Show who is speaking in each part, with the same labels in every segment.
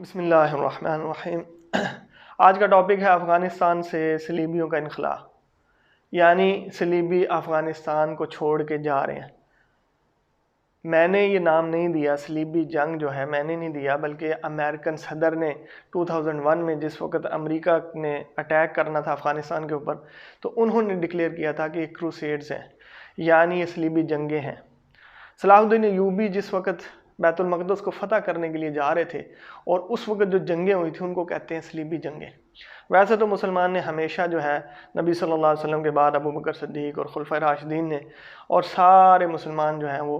Speaker 1: بسم اللہ الرحمن الرحیم۔ آج کا ٹاپک ہے افغانستان سے صلیبیوں کا انخلاء، یعنی صلیبی افغانستان کو چھوڑ کے جا رہے ہیں۔ میں نے یہ نام نہیں دیا، صلیبی جنگ جو ہے میں نے نہیں دیا، بلکہ امریکن صدر نے 2001 میں جس وقت امریکہ نے اٹیک کرنا تھا افغانستان کے اوپر، تو انہوں نے ڈکلیئر کیا تھا کہ یہ کروسیڈز ہیں، یعنی یہ صلیبی جنگیں ہیں۔ صلاح الدین ایوبی جس وقت بیت المقدس کو فتح کرنے کے لیے جا رہے تھے، اور اس وقت جو جنگیں ہوئی تھیں ان کو کہتے ہیں صلیبی جنگیں۔ ویسے تو مسلمان نے ہمیشہ جو ہے نبی صلی اللہ علیہ وسلم کے بعد ابو بکر صدیق اور خلفائے راشدین نے اور سارے مسلمان جو ہیں وہ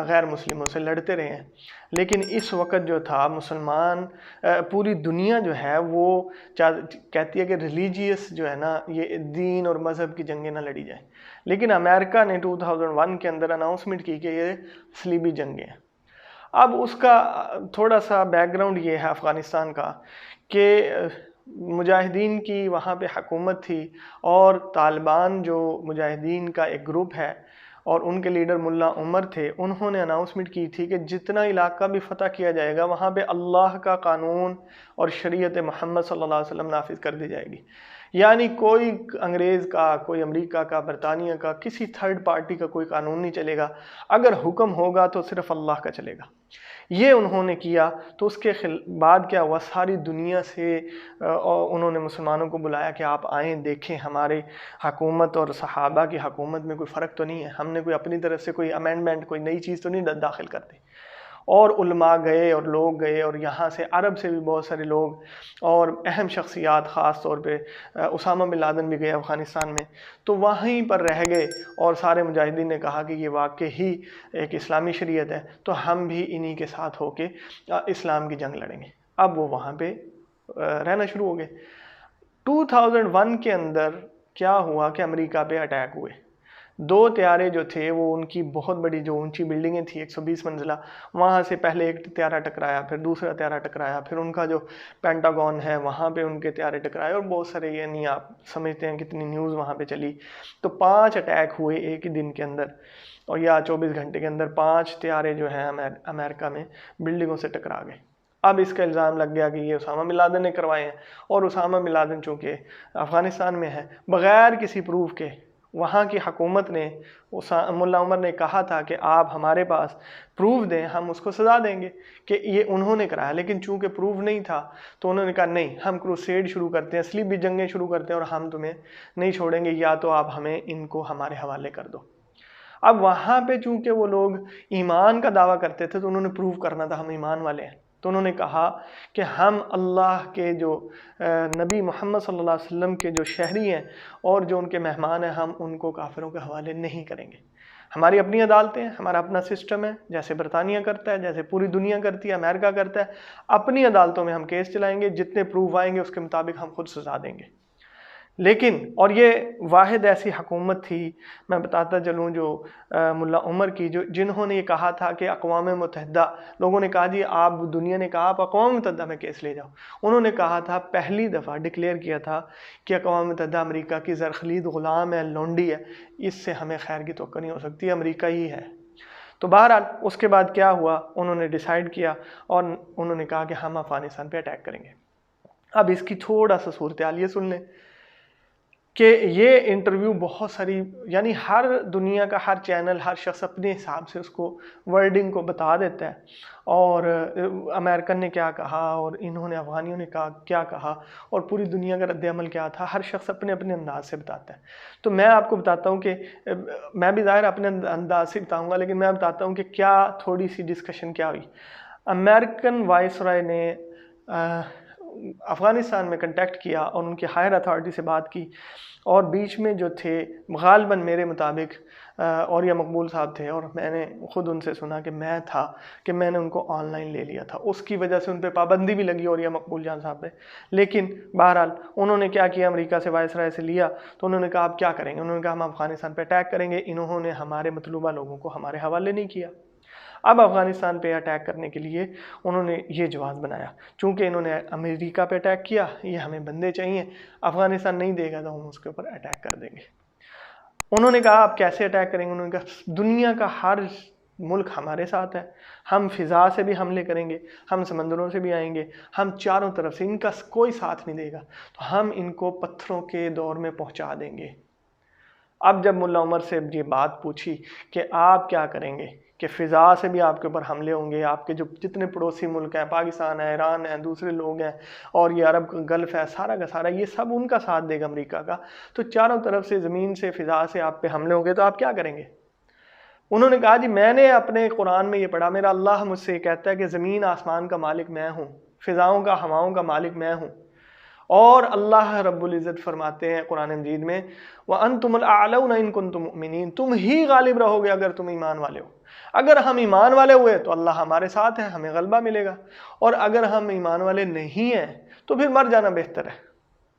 Speaker 1: غیر مسلموں سے لڑتے رہے ہیں، لیکن اس وقت جو تھا مسلمان پوری دنیا جو ہے وہ کہتی ہے کہ ریلیجیس جو ہے نا، یہ دین اور مذہب کی جنگیں نہ لڑی جائیں، لیکن امریکہ نے 2001 کے اندر اناؤنسمنٹ کی کہ یہ صلیبی جنگیں ہیں۔ اب اس کا تھوڑا سا بیک گراؤنڈ یہ ہے افغانستان کا کہ مجاہدین کی وہاں پہ حکومت تھی، اور طالبان جو مجاہدین کا ایک گروپ ہے اور ان کے لیڈر ملا عمر تھے، انہوں نے اناؤنسمنٹ کی تھی کہ جتنا علاقہ بھی فتح کیا جائے گا وہاں پہ اللہ کا قانون اور شریعت محمد صلی اللہ علیہ وسلم نافذ کر دی جائے گی، یعنی کوئی انگریز کا، کوئی امریکہ کا، برطانیہ کا، کسی تھرڈ پارٹی کا کوئی قانون نہیں چلے گا، اگر حکم ہوگا تو صرف اللہ کا چلے گا۔ یہ انہوں نے کیا، تو اس کے بعد کیا ہوا، ساری دنیا سے انہوں نے مسلمانوں کو بلایا کہ آپ آئیں دیکھیں ہمارے حکومت اور صحابہ کی حکومت میں کوئی فرق تو نہیں ہے، ہم نے کوئی اپنی طرف سے کوئی امینڈمنٹ، کوئی نئی چیز تو نہیں داخل کرتے۔ اور علماء گئے اور لوگ گئے، اور یہاں سے عرب سے بھی بہت سارے لوگ اور اہم شخصیات، خاص طور پہ اسامہ بن لادن بھی گئے افغانستان میں، تو وہیں پر رہ گئے، اور سارے مجاہدین نے کہا کہ یہ واقعی ہی ایک اسلامی شریعت ہے، تو ہم بھی انہی کے ساتھ ہو کے اسلام کی جنگ لڑیں گے۔ اب وہ وہاں پہ رہنا شروع ہو گئے۔ 2001 کے اندر کیا ہوا کہ امریکہ پہ اٹیک ہوئے، دو طیارے جو تھے وہ ان کی بہت بڑی جو اونچی بلڈنگیں تھیں 120 منزلہ، وہاں سے پہلے ایک طیارہ ٹکرایا، پھر دوسرا طیارہ ٹکرایا، پھر ان کا جو پینٹاگون ہے وہاں پہ ان کے طیارے ٹکرائے، اور بہت سارے، یعنی آپ سمجھتے ہیں کتنی نیوز وہاں پہ چلی۔ تو 5 اٹیک ہوئے ایک ہی دن کے اندر، اور یا 24 گھنٹے کے اندر 5 طیارے جو ہیں امریکہ میں بلڈنگوں سے ٹکرا گئے۔ اب اس کا الزام لگ گیا کہ یہ اسامہ بن لادن نے کروائے ہیں، اور اسامہ بن لادن چونکہ افغانستان میں ہے، بغیر کسی پروف کے وہاں کی حکومت نے، ملا عمر نے کہا تھا کہ آپ ہمارے پاس پروف دیں، ہم اس کو سزا دیں گے کہ یہ انہوں نے کرایا، لیکن چونکہ پروف نہیں تھا تو انہوں نے کہا نہیں، ہم کروسیڈ شروع کرتے ہیں، صلیبی جنگیں شروع کرتے ہیں، اور ہم تمہیں نہیں چھوڑیں گے، یا تو آپ ہمیں ان کو ہمارے حوالے کر دو۔ اب وہاں پہ چونکہ وہ لوگ ایمان کا دعویٰ کرتے تھے تو انہوں نے پروف کرنا تھا ہم ایمان والے ہیں، تو انہوں نے کہا کہ ہم اللہ کے جو نبی محمد صلی اللہ علیہ وسلم کے جو شہری ہیں اور جو ان کے مہمان ہیں، ہم ان کو کافروں کے حوالے نہیں کریں گے۔ ہماری اپنی عدالتیں ہیں، ہمارا اپنا سسٹم ہے، جیسے برطانیہ کرتا ہے، جیسے پوری دنیا کرتی ہے، امریکہ کرتا ہے، اپنی عدالتوں میں ہم کیس چلائیں گے، جتنے پروف آئیں گے اس کے مطابق ہم خود سزا دیں گے۔ لیکن، اور یہ واحد ایسی حکومت تھی، میں بتاتا چلوں، جو ملا عمر کی، جنہوں نے یہ کہا تھا کہ اقوام متحدہ، لوگوں نے کہا جی آپ، دنیا نے کہا آپ اقوام متحدہ میں کیس لے جاؤ، انہوں نے کہا تھا، پہلی دفعہ ڈکلیئر کیا تھا کہ اقوام متحدہ امریکہ کی زرخلید غلام ہے، لونڈی ہے، اس سے ہمیں خیر کی توقع نہیں ہو سکتی، امریکہ ہی ہے۔ تو بہرحال اس کے بعد کیا ہوا، انہوں نے ڈیسائیڈ کیا اور انہوں نے کہا کہ ہم افغانستان پہ اٹیک کریں گے۔ اب اس کی تھوڑا سا صورتحال یہ سن لیں کہ یہ انٹرویو بہت ساری، یعنی ہر دنیا کا ہر چینل، ہر شخص اپنے حساب سے اس کو ورڈنگ کو بتا دیتا ہے، اور امریکن نے کیا کہا اور انہوں نے، افغانیوں نے کیا کہا، اور پوری دنیا کا رد عمل کیا تھا، ہر شخص اپنے اپنے انداز سے بتاتا ہے۔ تو میں آپ کو بتاتا ہوں کہ میں بھی ظاہر اپنے انداز سے بتاؤں گا، لیکن میں بتاتا ہوں کہ کیا تھوڑی سی ڈسکشن کیا ہوئی۔ امریکن وائس رائے نے افغانستان میں کنٹیکٹ کیا اور ان کی ہائر اتھارٹی سے بات کی، اور بیچ میں جو تھے غالباً میرے مطابق اوریا مقبول صاحب تھے، اور میں نے خود ان سے سنا کہ میں تھا، کہ میں نے ان کو آن لائن لے لیا تھا، اس کی وجہ سے ان پہ پابندی بھی لگی اوریا مقبول جان صاحب پہ۔ لیکن بہرحال انہوں نے کیا کیا، امریکہ سے وائس رائے سے لیا، تو انہوں نے کہا آپ کیا کریں گے، انہوں نے کہا ہم افغانستان پہ اٹیک کریں گے۔ انہوں نے ہمارے مطلوبہ لوگوں کو ہمارے حوالے نہیں کیا۔ اب افغانستان پہ اٹیک کرنے کے لیے انہوں نے یہ جواز بنایا، چونکہ انہوں نے امریکہ پہ اٹیک کیا، یہ ہمیں بندے چاہیے، افغانستان نہیں دے گا تو ہم اس کے اوپر اٹیک کر دیں گے۔ انہوں نے کہا آپ کیسے اٹیک کریں گے، انہوں نے کہا دنیا کا ہر ملک ہمارے ساتھ ہے، ہم فضا سے بھی حملے کریں گے، ہم سمندروں سے بھی آئیں گے، ہم چاروں طرف سے، ان کا کوئی ساتھ نہیں دے گا، تو ہم ان کو پتھروں کے دور میں پہنچا دیں گے۔ اب جب ملا عمر سے یہ بات پوچھی کہ آپ کیا کریں گے، کہ فضا سے بھی آپ کے اوپر حملے ہوں گے، آپ کے جو جتنے پڑوسی ملک ہیں، پاکستان ہے، ایران ہے، دوسرے لوگ ہیں، اور یہ عرب گلف ہے، سارا کا سارا یہ سب ان کا ساتھ دے گا امریکہ کا، تو چاروں طرف سے زمین سے فضا سے آپ پہ حملے ہوں گے، تو آپ کیا کریں گے؟ انہوں نے کہا جی میں نے اپنے قرآن میں یہ پڑھا، میرا اللہ مجھ سے یہ کہتا ہے کہ زمین آسمان کا مالک میں ہوں، فضاؤں کا ہواؤں کا مالک میں ہوں، اور اللہ رب العزت فرماتے ہیں قرآن مجید میں وَأَنْتُمُ الْأَعْلَوْنَ إِن كُنتُم مُؤْمِنِينَ، تم ہی غالب رہو گے اگر تم ایمان والے ہو۔ اگر ہم ایمان والے ہوئے تو اللہ ہمارے ساتھ ہے، ہمیں غلبہ ملے گا، اور اگر ہم ایمان والے نہیں ہیں تو پھر مر جانا بہتر ہے۔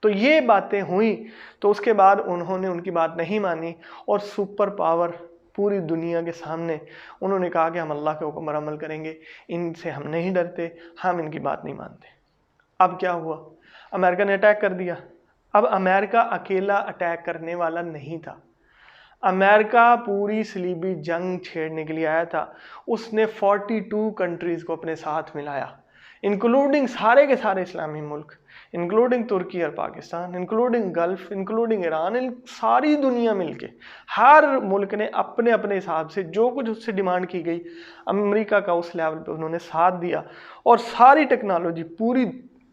Speaker 1: تو یہ باتیں ہوئیں، تو اس کے بعد انہوں نے ان کی بات نہیں مانی، اور سپر پاور پوری دنیا کے سامنے انہوں نے کہا کہ ہم اللہ کے حکم پر عمل کریں گے، ان سے ہم نہیں ڈرتے، ہم ان کی بات نہیں مانتے۔ اب کیا ہوا؟ امریکہ نے اٹیک کر دیا۔ اب امریکہ اکیلا اٹیک کرنے والا نہیں تھا، امریکہ پوری صلیبی جنگ چھیڑنے کے لیے آیا تھا۔ اس نے 42 کنٹریز کو اپنے ساتھ ملایا، انکلوڈنگ سارے کے سارے اسلامی ملک، انکلوڈنگ ترکی اور Pakistan, including golf, including Iran, ساری دنیا مل کے، ہر ملک نے اپنے اپنے حساب سے جو کچھ اس سے ڈیمانڈ کی گئی، امریکہ کا اس لیول پہ انہوں نے ساتھ دیا، اور ساری ٹیکنالوجی، پوری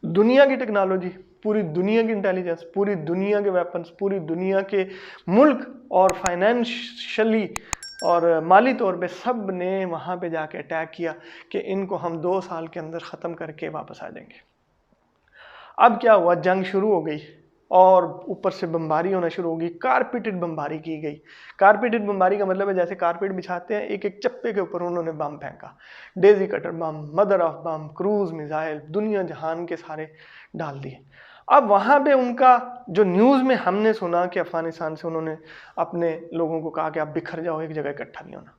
Speaker 1: دنیا کی ٹیکنالوجی، پوری دنیا کی انٹیلیجنس، پوری دنیا کے ویپنز، پوری دنیا کے ملک، اور فائنینشلی اور مالی طور پہ سب نے وہاں پہ جا کے اٹیک کیا کہ ان کو ہم 2 سال کے اندر ختم کر کے واپس آ جائیں گے۔ اب کیا ہوا؟ جنگ شروع ہو گئی، اور اوپر سے بمباری ہونا شروع ہو گئی، کارپیٹڈ بمباری کی گئی۔ کارپیٹڈ بمباری کا مطلب ہے جیسے کارپیٹ بچھاتے ہیں، ایک ایک چپے کے اوپر انہوں نے بم پھینکا، daisy cutter bomb, mother of bomb, cruise missile, دنیا جہان کے سارے ڈال دیے۔ اب وہاں پہ ان کا جو نیوز میں ہم نے سنا کہ افغانستان سے انہوں نے اپنے لوگوں کو کہا کہ آپ بکھر جاؤ، ایک جگہ اکٹھا نہیں ہونا۔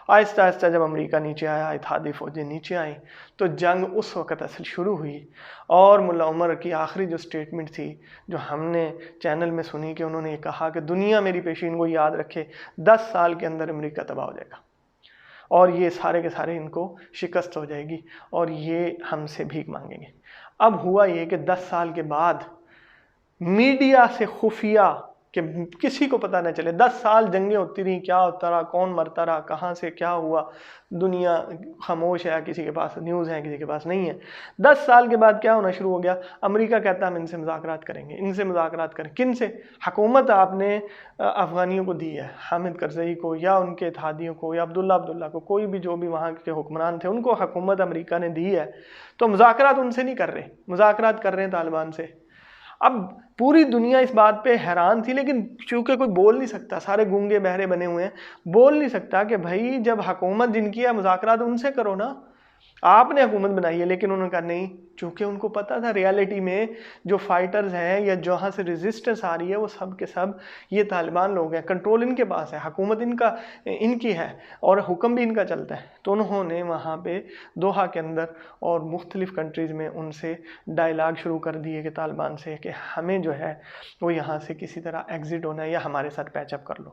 Speaker 1: آہستہ آہستہ جب امریکہ نیچے آیا، اتحادی فوجیں نیچے آئیں، تو جنگ اس وقت اصل شروع ہوئی۔ اور ملا عمر کی آخری جو سٹیٹمنٹ تھی جو ہم نے چینل میں سنی، کہ انہوں نے یہ کہا کہ دنیا میری پیشین کو یاد رکھے، 10 سال کے اندر امریکہ تباہ ہو جائے گا، اور یہ سارے کے سارے ان کو شکست ہو جائے گی، اور یہ ہم سے بھیک مانگیں گے۔ اب ہوا یہ کہ 10 سال کے بعد میڈیا سے خفیہ، کہ کسی کو پتہ نہ چلے، 10 سال جنگیں ہوتی رہیں، کیا ہوتا رہا، کون مرتا رہا، کہاں سے کیا ہوا، دنیا خاموش ہے، کسی کے پاس نیوز ہے، کسی کے پاس نہیں ہے۔ 10 سال کے بعد کیا ہونا شروع ہو گیا؟ امریکہ کہتا ہم ان سے مذاکرات کریں گے، ان سے مذاکرات کریں۔ کن سے؟ حکومت آپ نے افغانیوں کو دی ہے، حامد کرزئی کو، یا ان کے اتحادیوں کو، یا عبداللہ کو، کوئی بھی جو بھی وہاں کے حکمران تھے، ان کو حکومت امریکہ نے دی ہے، تو مذاکرات ان سے نہیں کر رہے، مذاکرات کر رہے ہیں طالبان سے۔ اب پوری دنیا اس بات پہ حیران تھی، لیکن چونکہ کوئی بول نہیں سکتا، سارے گونگے بہرے بنے ہوئے ہیں، بول نہیں سکتا کہ بھائی جب حکومت جن کی ہے مذاکرات ان سے کرو نا، آپ نے حکومت بنائی ہے۔ لیکن انہوں نے کہا نہیں، چونکہ ان کو پتا تھا ریالٹی میں جو فائٹرز ہیں یا جہاں سے ریزسٹنس آ رہی ہے وہ سب کے سب یہ طالبان لوگ ہیں، کنٹرول ان کے پاس ہے، حکومت ان کی ہے، اور حکم بھی ان کا چلتا ہے۔ تو انہوں نے وہاں پہ دوحہ کے اندر اور مختلف کنٹریز میں ان سے ڈائلاگ شروع کر دیے کہ طالبان سے، کہ ہمیں جو ہے وہ یہاں سے کسی طرح ایگزٹ ہونا ہے، یا ہمارے ساتھ پیچ اپ کر لو۔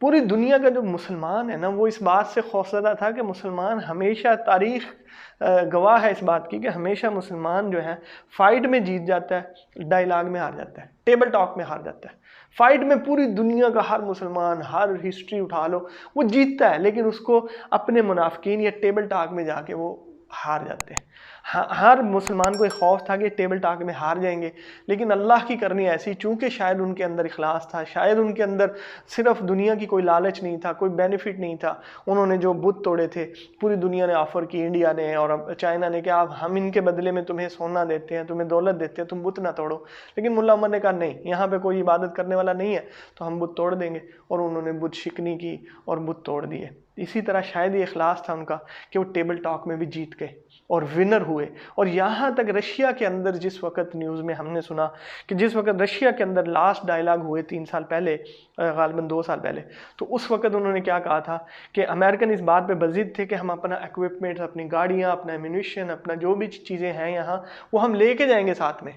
Speaker 1: پوری دنیا کا جو مسلمان ہے نا، وہ اس بات سے خوفزدہ تھا کہ مسلمان ہمیشہ، تاریخ گواہ ہے اس بات کی، کہ ہمیشہ مسلمان جو ہے فائٹ میں جیت جاتا ہے، ڈائلاگ میں ہار جاتا ہے، ٹیبل ٹاک میں ہار جاتا ہے۔ فائٹ میں پوری دنیا کا ہر مسلمان، ہر ہسٹری اٹھا لو، وہ جیتتا ہے، لیکن اس کو اپنے منافقین یا ٹیبل ٹاک میں جا کے وہ ہار جاتے ہیں۔ ہر مسلمان کو ایک خوف تھا کہ ٹیبل ٹاک میں ہار جائیں گے، لیکن اللہ کی کرنی ایسی، چونکہ شاید ان کے اندر اخلاص تھا، شاید ان کے اندر صرف دنیا کی کوئی لالچ نہیں تھا، کوئی بینیفٹ نہیں تھا، انہوں نے جو بت توڑے تھے، پوری دنیا نے آفر کی، انڈیا نے اور چائنا نے، کہ ہم ان کے بدلے میں تمہیں سونا دیتے ہیں، تمہیں دولت دیتے ہیں، تم بت نہ توڑو۔ لیکن ملا عمر نے کہا نہیں، یہاں پہ کوئی عبادت کرنے والا نہیں ہے، تو ہم بت توڑ دیں گے، اور انہوں نے بت شکنی کی اور بت توڑ دیے۔ اسی طرح شاید یہ اخلاص تھا ان کا کہ وہ ٹیبل ٹاک میں بھی جیت گئے اور ونر ہوئے۔ اور یہاں تک رشیا کے اندر جس وقت نیوز میں ہم نے سنا کہ جس وقت رشیا کے اندر لاسٹ ڈائلاگ ہوئے 3 سال پہلے، غالباً 2 سال پہلے، تو اس وقت انہوں نے کیا کہا تھا کہ امریکن اس بات پہ بضد تھے کہ ہم اپنا ایکوپمنٹ، اپنی گاڑیاں، اپنا ایمونیشن، اپنا جو بھی چیزیں ہیں یہاں، وہ ہم لے کے جائیں گے ساتھ میں۔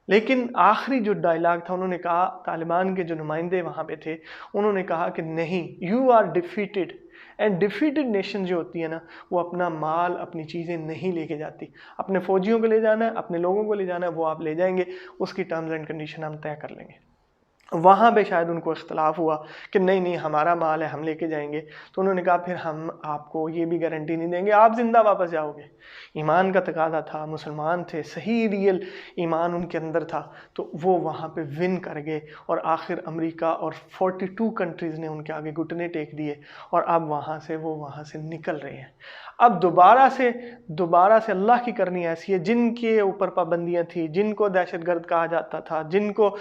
Speaker 1: لیکن آخری جو ڈائلاگ تھا انہوں نے کہا، طالبان کے جو نمائندے وہاں پہ تھے انہوں نے کہا کہ نہیں، you are defeated, and defeated nation جو ہوتی ہے نا وہ اپنا مال، اپنی چیزیں نہیں لے کے جاتی، اپنے فوجیوں کو لے جانا ہے، اپنے لوگوں کو لے جانا ہے، وہ آپ لے جائیں گے، اس کی ٹرمز اینڈ کنڈیشن ہم طے کر لیں گے۔ وہاں پہ شاید ان کو اختلاف ہوا کہ نہیں نہیں ہمارا مال ہے، ہم لے کے جائیں گے، تو انہوں نے کہا پھر ہم آپ کو یہ بھی گارنٹی نہیں دیں گے آپ زندہ واپس جاؤ گے۔ ایمان کا تقاضا تھا، مسلمان تھے، صحیح ریئل ایمان ان کے اندر تھا، تو وہ وہاں پہ ون کر گئے، اور آخر امریکہ اور 42 کنٹریز نے ان کے آگے گھٹنے ٹیک دیے، اور اب وہاں سے نکل رہے ہیں۔ اب دوبارہ سے اللہ کی کرنی ایسی ہے، جن کے اوپر پابندیاں تھیں، جن کو دہشت گرد کہا جاتا تھا، جن کو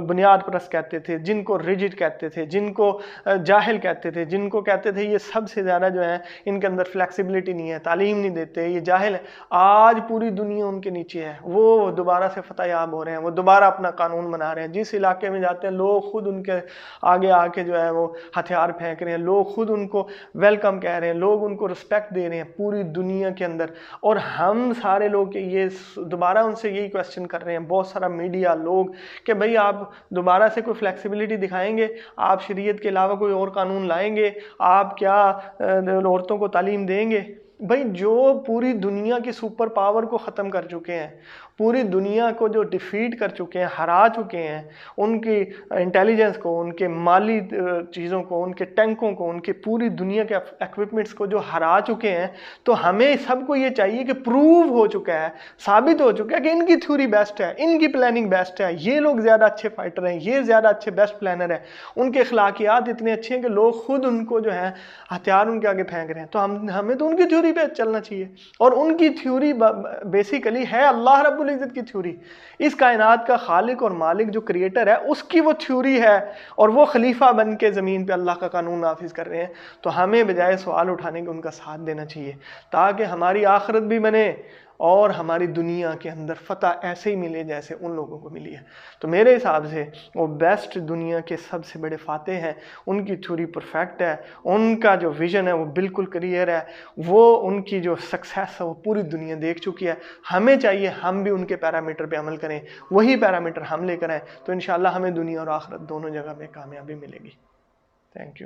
Speaker 1: بنیاد پرست کہتے تھے، جن کو ریجڈ کہتے تھے، جن کو جاہل کہتے تھے، جن کو کہتے تھے یہ سب سے زیادہ جو ہے ان کے اندر فلیکسیبلٹی نہیں ہے، تعلیم نہیں دیتے، یہ جاہل ہے، آج پوری دنیا ان کے نیچے ہے، وہ دوبارہ سے فتح یاب ہو رہے ہیں، وہ دوبارہ اپنا قانون بنا رہے ہیں، جس علاقے میں جاتے ہیں لوگ خود ان کے آگے آ کے جو ہے وہ ہتھیار پھینک رہے ہیں، لوگ خود ان کو ویلکم کہہ رہے ہیں، لوگ ان کو رسپیکٹ دے رہے ہیں پوری دنیا کے اندر۔ اور ہم سارے لوگ یہ دوبارہ ان سے یہی کویسچن کر رہے ہیں، بہت سارا میڈیا لوگ، کہ بھئی آپ دوبارہ سے کوئی فلیکسیبلٹی دکھائیں گے، آپ شریعت کے علاوہ کوئی اور قانون لائیں گے، آپ کیا عورتوں کو تعلیم دیں گے؟ بھئی جو پوری دنیا کی سپر پاور کو ختم کر چکے ہیں، پوری دنیا کو جو ڈیفیٹ کر چکے ہیں، ہرا چکے ہیں، ان کی انٹیلیجنس کو، ان کے مالی چیزوں کو، ان کے ٹینکوں کو، ان کے پوری دنیا کے ایکوپمنٹس کو جو ہرا چکے ہیں، تو ہمیں سب کو یہ چاہیے کہ پروو ہو چکا ہے، ثابت ہو چکا ہے کہ ان کی تھیوری بیسٹ ہے، ان کی پلاننگ بیسٹ ہے، یہ لوگ زیادہ اچھے فائٹر ہیں، یہ زیادہ اچھے بیسٹ پلانر ہیں، ان کے اخلاقیات اتنے اچھے ہیں کہ لوگ خود ان کو جو ہے ہتھیار ان کے آگے پھینک رہے ہیں، تو ہمیں تو ان کی تھیوری پہ چلنا چاہیے، اور ان کی تھیوری بیسیکلی ہے اللہ رب العزت کی تھیوری، اس کائنات کا خالق اور مالک جو کریٹر ہے اس کی وہ تھیوری ہے، اور وہ خلیفہ بن کے زمین پہ اللہ کا قانون نافذ کر رہے ہیں، تو ہمیں بجائے سوال اٹھانے کے ان کا ساتھ دینا چاہیے، تاکہ ہماری آخرت بھی بنے اور ہماری دنیا کے اندر فتح ایسے ہی ملے جیسے ان لوگوں کو ملی ہے۔ تو میرے حساب سے وہ بیسٹ دنیا کے سب سے بڑے فاتح ہیں، ان کی تھیوری پرفیکٹ ہے، ان کا جو ویژن ہے وہ بالکل کلیئر ہے، وہ ان کی جو سکسیس ہے وہ پوری دنیا دیکھ چکی ہے، ہمیں چاہیے ہم بھی ان کے پیرامیٹر پہ عمل کریں، وہی پیرامیٹر ہم لے کر آئیں، تو انشاءاللہ ہمیں دنیا اور آخرت دونوں جگہ پہ کامیابی ملے گی۔ Thank you.